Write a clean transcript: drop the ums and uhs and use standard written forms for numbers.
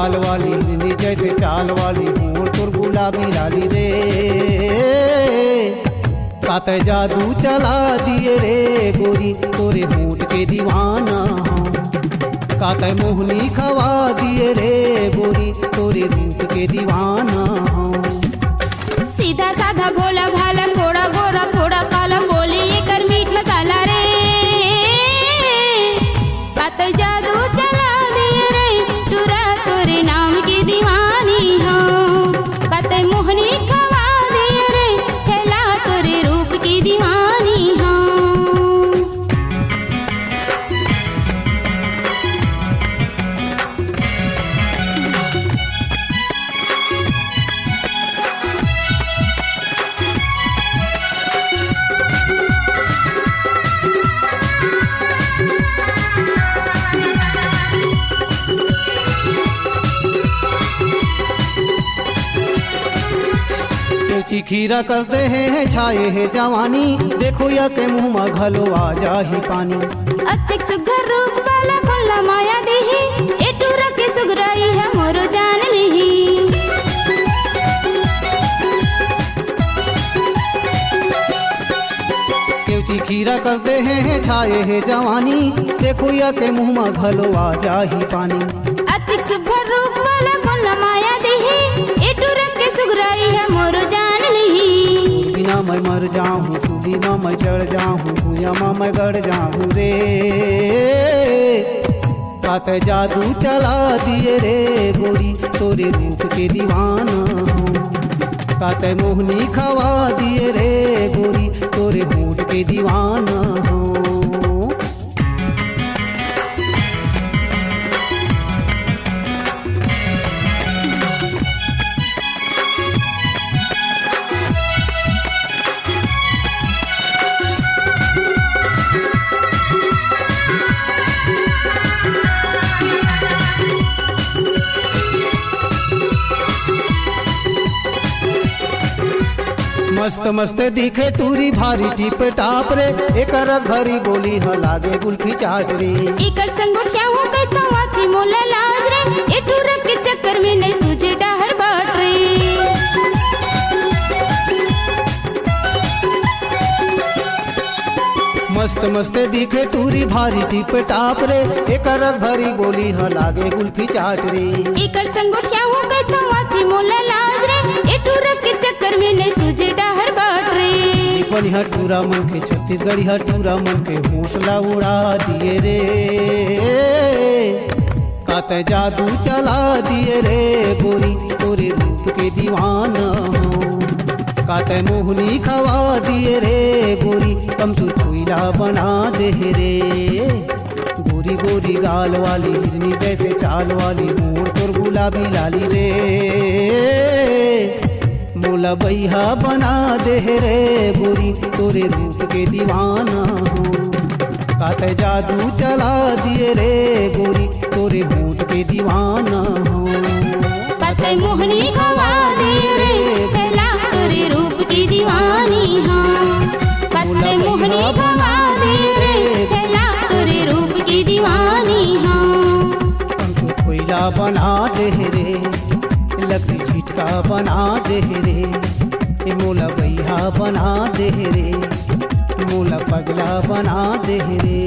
गाल वाली हिरनी जैसे चाल वाली होंठ तोर गुलाबी लाली रे। काते जादू चला दिए रे गोरी तोरे होंठ के दीवाना हूँ। काते मोहनी खवा दिए रे गोरी तोरे रूप के दीवाना हूँ। सीधा साधा भोला भाला थोड़ा गोरा थोड़ा काला बोली ये कर मीठ मसाला रे। काते जादू चला दिए रे टूरा तोरे नाम की दीवानी हो। काते मोहनी खवा दिए रे ठेला तोरे रूप की दीवानी हो। खीरा करते हैं छाए है जवानी देखो या के मुँह में घलो आ जा ही पानी। अतिक सुघर रूप वाला कोल्ला माया देही ए टूरा के सुगराई है मोरो जान नहीं। केवची खीरा करते हैं छाए है जवानी देखो या के मुँह में घलो आ जा ही पानी। अतिक सुघर रूप वाला कोल्ला माया देही ए टूरा के सुगराई है मोरो जान नहीं। बिना मैं मर जाऊँ सूली में मैं चढ़ जाऊँ भूया में मैं गड़ जाऊँ रे। काते जादू चला दिए रे गोरी तोरे रूप के दीवाना हूँ। काते मोहनी खवा दिए रे गोरी तोरे होंठ के दीवाना हूँ। मस्त मस्त दिखे टूरी भारी टिप टाप रे एक रस भरी बोली ह लागे गुल्फी चाट रे। एकर संगोठिया हो गई तो वाथी मोला लाज रे ए टूरा के चक्कर में नहीं सूझे डहर बाट रे। मस्त मस्त दिखे टूरी भारी टिप टाप रे एक रस भरी बोली ह लागे गुल्फी चाट रे। एकर संगोठिया हो गई तो वाथी मोला लाज रे ए टूरा के चक्कर में नहीं सूझे डहर बाट रे। बनिहा टूरा मन के छत्तीसगढ़ी टूरा मन के हौसला उड़ा दिए रे। काते जादू चला दिए रे गोरी तोरे रूप के दीवाना हूँ। काते मोहनी खवा दिए रे गोरी कमसुर कोयला बना दे रे। गोरी गोरी गाल वाली हिरनी जैसे चाल वाली होंठ तोर गुलाबी लाली रे। मोला बैहा बना दे रे गोरी तोरे रूप के दीवाना हूँ। काते जादू चला दिए रे गोरी तोरे होंठ के दीवाना हूँ। काते मोहनी खवा दिए रे ठेला तोरे रूप की दीवानी हो। काते मोहनी खवा दिए रे ठेला तोरे रूप की दीवानी हो। हमको कोयला बना दे रे लकड़ी झिटका बना दे रे। मोला बैहा बना दे रे मोला पगला बना दे रे।